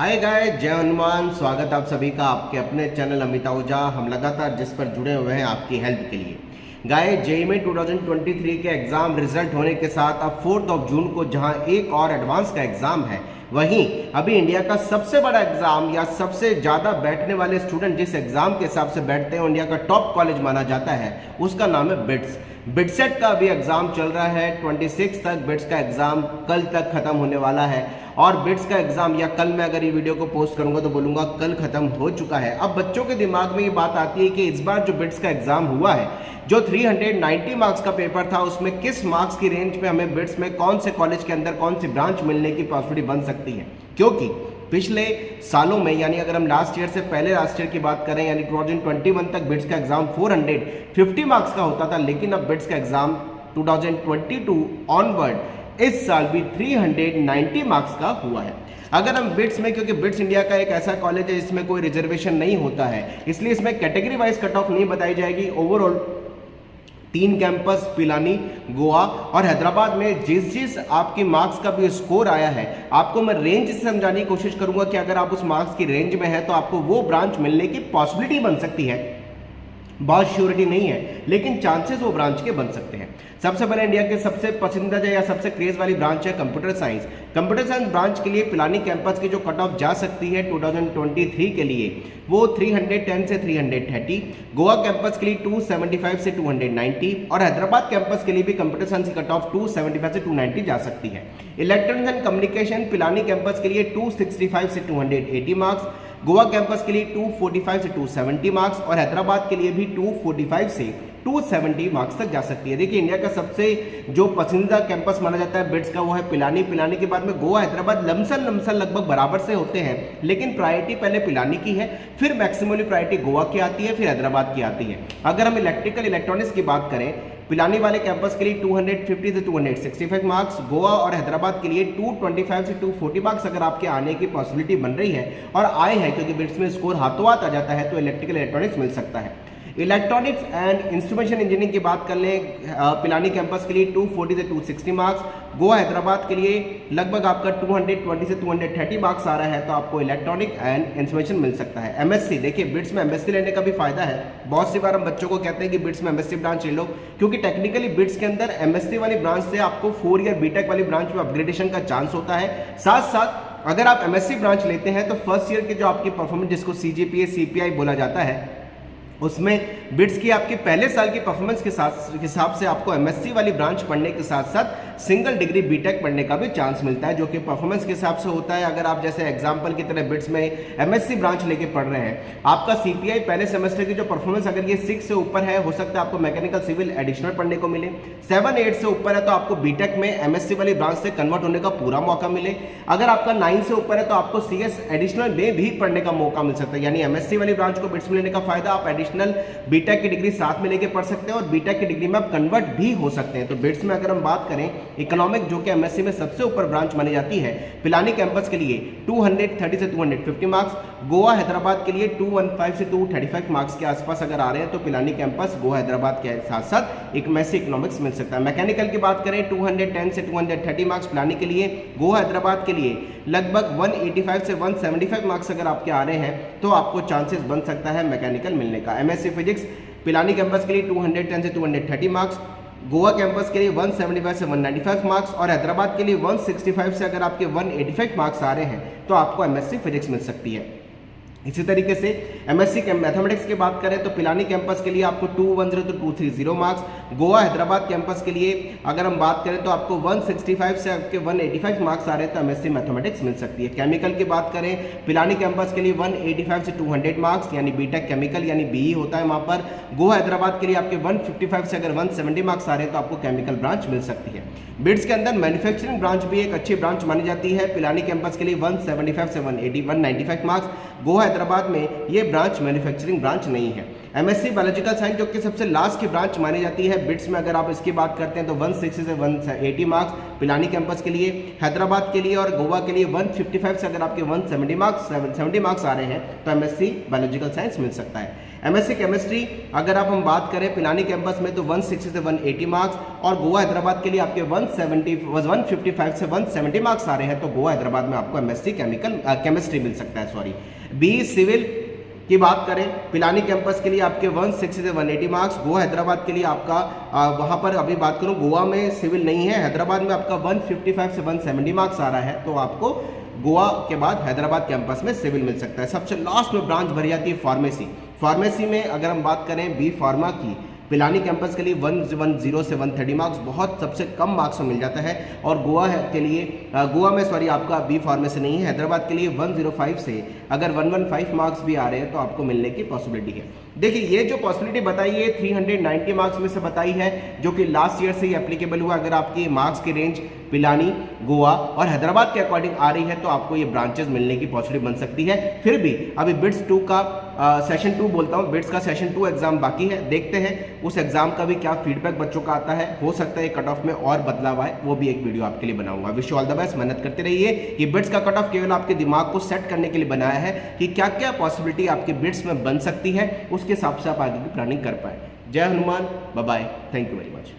Hi guys, जय हनुमान। स्वागत आप सभी का आपके अपने चैनल अमित आहूजा। हम लगातार जिस पर जुड़े हुए हैं आपकी हेल्प के लिए। गाइस, जेईई में 2023 के एग्जाम रिजल्ट होने के साथ अब 4 जून को जहां एक और एडवांस का एग्जाम है, वहीं अभी इंडिया का सबसे बड़ा एग्जाम या सबसे ज़्यादा बैठने वाले स्टूडेंट जिस एग्जाम के हिसाब से बैठते हैं, इंडिया का टॉप कॉलेज माना जाता है, उसका नाम है बिट्स। बिटसेट का अभी एग्जाम चल रहा है 26 तक। बिट्स का एग्जाम कल तक खत्म होने वाला है और बिट्स का एग्जाम या कल मैं अगर ये वीडियो को पोस्ट करूंगा तो बोलूंगा कल खत्म हो चुका है। अब बच्चों के दिमाग में ये बात आती है कि इस बार जो बिट्स का एग्जाम हुआ है, जो 390 मार्क्स का पेपर था, उसमें किस मार्क्स की रेंज में हमें बिट्स में कौन से कॉलेज के अंदर कौन सी ब्रांच मिलने की पॉसिबिलिटी बन सकती है। क्योंकि पिछले सालों में, यानी अगर हम लास्ट ईयर से पहले लास्ट ईयर की बात करें, यानी 2021 तक बिट्स का एग्जाम 450 मार्क्स का होता था, लेकिन अब बिट्स का एग्जाम 2022 ऑनवर्ड इस साल भी 390 मार्क्स का हुआ है। अगर हम बिट्स में, क्योंकि बिट्स इंडिया का एक ऐसा कॉलेज है जिसमें कोई रिजर्वेशन नहीं होता है, इसलिए इसमें कैटेगरी वाइज कट ऑफ नहीं बताई जाएगी। ओवरऑल 3 कैंपस पिलानी, गोवा और हैदराबाद में जिस आपकी मार्क्स का भी स्कोर आया है, आपको मैं रेंज से समझाने की कोशिश करूंगा कि अगर आप उस मार्क्स की रेंज में है तो आपको वो ब्रांच मिलने की पॉसिबिलिटी बन सकती है। बहुत श्योरिटी नहीं है, लेकिन चांसेस वो ब्रांच के बन सकते हैं। सबसे पहले इंडिया के सबसे पसंदीदा या सबसे क्रेज वाली ब्रांच है computer science. Computer science branch के लिए पिलानी कैंपस की जो कट ऑफ जा सकती है 2023 के लिए, वो 310 से 330, गोवा कैंपस के लिए 275 से 290 और हैदराबाद कैंपस के लिए भी कंप्यूटर साइंस की कट ऑफ 275 से 290 जा सकती है। Electronics and communication Pilani campus के लिए 265 से 280 मार्क्स, गोवा कैंपस के लिए 245 से 270 मार्क्स और हैदराबाद के लिए भी 245 से 270 मार्क्स तक जा सकती है। देखिए, इंडिया का सबसे जो पसंदीदा कैंपस माना जाता है बिट्स का, वो है पिलानी। पिलानी के बाद में गोवा, हैदराबाद लमसम लगभग बराबर से होते हैं, लेकिन प्रायोरिटी पहले पिलानी की है, फिर मैक्सिमली प्रायोरिटी गोवा की आती है, फिर हैदराबाद की आती है। अगर हम इलेक्ट्रिकल इलेक्ट्रॉनिक्स की बात करें, पिलानी वाले कैंपस के लिए 250 से 265 मार्क्स, गोवा और हैदराबाद के लिए 225 से 240 मार्क्स अगर आपके आने की पॉसिबिलिटी बन रही है और आए हैं, क्योंकि बिट्स में स्कोर हाथों हाथ आ जाता है, तो इलेक्ट्रिकल इलेक्ट्रॉनिक्स मिल सकता है। इलेक्ट्रॉनिक्स एंड इंस्ट्रूमेंटेशन इंजीनियरिंग की बात कर लें, पिलानी कैंपस के लिए 240 से 260 मार्क्स, गोवा हैदराबाद के लिए लगभग आपका 220 से 230 मार्क्स आ रहा है, तो आपको इलेक्ट्रॉनिक एंड इंस्ट्रूमेंटेशन मिल सकता है। एमएससी, देखिए बिट्स में एमएससी लेने का भी फायदा है। बहुत सी बार हम बच्चों को कहते हैं कि बिट्स में एमएससी ब्रांच ले लो, क्योंकि टेक्निकली बिट्स के अंदर एमएससी वाली ब्रांच से आपको 4 ईयर बीटेक वाली ब्रांच में अपग्रेडेशन का चांस होता है। साथ साथ अगर आप एमएससी ब्रांच लेते हैं तो फर्स्ट ईयर के जो आपकी परफॉर्मेंस, जिसको सीजीपीए सीपीआई बोला जाता है, उसमें बिट्स की आपके पहले साल की परफॉर्मेंस के हिसाब से आपको एमएससी वाली ब्रांच पढ़ने के साथ साथ सिंगल डिग्री बीटेक पढ़ने का भी चांस मिलता है, जो कि परफॉर्मेंस के हिसाब से होता है। अगर आप जैसे एग्जांपल की तरह बिट्स में एमएससी ब्रांच लेके पढ़ रहे हैं, आपका सीपीआई पहले सेमेस्टर की जो परफॉर्मेंस अगर ये 6 से ऊपर है, हो सकता है आपको मैकेनिकल सिविल एडिशनल पढ़ने को मिले। 7-8 से ऊपर है तो आपको बीटेक में एमएससी वाली ब्रांच से कन्वर्ट होने का पूरा मौका मिले। अगर आपका 9 से ऊपर है तो आपको सीएस एडिशनल में भी पढ़ने का मौका मिल सकता है। यानी एमएससी वाली ब्रांच को बिट्स में लेने का फायदा, आप एडिशनल बीटेक की डिग्री साथ में लेके पढ़ सकते हैं और बीटेक की डिग्री में आप कन्वर्ट भी हो सकते हैं। तो बिट्स में अगर हम बात करें, इकोनॉमिक जो कि एमएससी में सबसे ऊपर ब्रांच मानी जाती है, पिलानी कैंपस के लिए 230 से 250 मार्क्स, गोवा हैदराबाद के लिए 215 से 235 मार्क्स के आसपास अगर आ रहे हैं तो पिलानी कैंपस गोवा हैदराबाद के साथ साथ एक एमएससी इकोनॉमिक्स मिल सकता है। मैकेनिकल की बात करें, 210 से 230 मार्क्स पिलानी के लिए, गोवा हैदराबाद के लिए लगभग 185 से 175 मार्क्स अगर आपके आ रहे हैं तो आपको चांसेस बन सकता है मैकेनिकल मिलने का। एमएससी फिजिक्स पिलानी कैंपस के लिए 210 से 230 मार्क्स, गोवा कैंपस के लिए 175 से 195 मार्क्स और हैदराबाद के लिए 165 से अगर आपके 185 मार्क्स आ रहे हैं तो आपको एमएससी फिजिक्स मिल सकती है। इसी तरीके से एमएससी मैथमेटिक्स की बात करें तो पिलानी कैंपस के लिए आपको 210 से 230 मार्क्स, गोवा हैदराबाद कैंपस के लिए अगर हम बात करें तो आपको 165 से आपके 185 मार्क्स आ रहे हैं तो एमएससी मैथमेटिक्स मिल सकती है। केमिकल की बात करें, पिलानी कैंपस के लिए 185 से 200 मार्क्स, यानी बीटेक केमिकल यानी बीई होता है वहाँ पर। गोवा हैदराबाद के लिए आपके 155 से अगर 170 मार्क्स आ रहे हैं तो आपको केमिकल ब्रांच मिल सकती है। बिट्स के अंदर मैन्युफैक्चरिंग ब्रांच भी एक अच्छी ब्रांच मानी जाती है। पिलानी कैंपस के लिए 175 से 195 मार्क्स, गोवा हैदराबाद में ये ब्रांच मैन्युफैक्चरिंग ब्रांच नहीं है। एमएससी बायोलॉजिकल साइंस जो कि सबसे लास्ट की ब्रांच मानी जाती है बिट्स में, अगर आप इसकी बात करते हैं तो 160 से 180 मार्क्स पिलानी कैंपस के लिए, हैदराबाद के लिए और गोवा के लिए 155 से अगर आपके 170 मार्क्स 70 मार्क्स आ रहे हैं तो एमएससी बायोलॉजिकल साइंस मिल सकता है। एमएससी केमिस्ट्री अगर आप हम बात करें पिलानी कैंपस में तो 160 से 180 मार्क्स और गोवा हैदराबाद के लिए आपके 155 से 170 मार्क्स आ रहे हैं तो गोवा हैदराबाद में आपको एमएससी केमिस्ट्री मिल सकता है। सॉरी, बी सिविल की बात करें पिलानी कैंपस के लिए आपके 160 से 180 मार्क्स, गोवा हैदराबाद के लिए आपका वहां पर अभी बात करूं गोवा में सिविल नहीं है, हैदराबाद में आपका 155 से 170 मार्क्स आ रहा है तो आपको गोवा के बाद हैदराबाद कैंपस में सिविल मिल सकता है। सबसे लास्ट में ब्रांच भरी जाती है फार्मेसी। फार्मेसी में अगर हम बात करें बी फार्मा की पिलानी कैंपस के लिए 110 से 130 मार्क्स बहुत सबसे कम मार्क्स में मिल जाता है और गोवा के लिए आपका बी फार्मेसी नहीं है, हैदराबाद के लिए 105 से अगर 115 मार्क्स भी आ रहे हैं तो आपको मिलने की पॉसिबिलिटी है। देखिए ये जो पॉसिबिलिटी बताई है 390 मार्क्स में से बताई है जो कि लास्ट ईयर से ही एप्लीकेबल हुआ। अगर आपकी मार्क्स की रेंज पिलानी, गोवा और हैदराबाद के अकॉर्डिंग आ रही है तो आपको ये ब्रांचेस मिलने की पॉसिबिलिटी बन सकती है। फिर भी अभी बिट्स 2 का सेशन 2 बोलता हूँ, बिट्स का सेशन 2 एग्जाम बाकी है, देखते हैं उस एग्जाम का भी क्या फीडबैक बच्चों का आता है। हो सकता है कट ऑफ में और बदलाव आए, वो भी एक वीडियो आपके लिए बनाऊंगा। Wish you all the best, मेहनत करते रहिए। ये बिट्स का कट ऑफ केवल आपके दिमाग को सेट करने के लिए बनाया है कि क्या क्या पॉसिबिलिटी आपके बिट्स में बन सकती है, उसके हिसाब से आप आगे की प्लानिंग कर पाए। जय Hanuman, bye bye, thank you very much.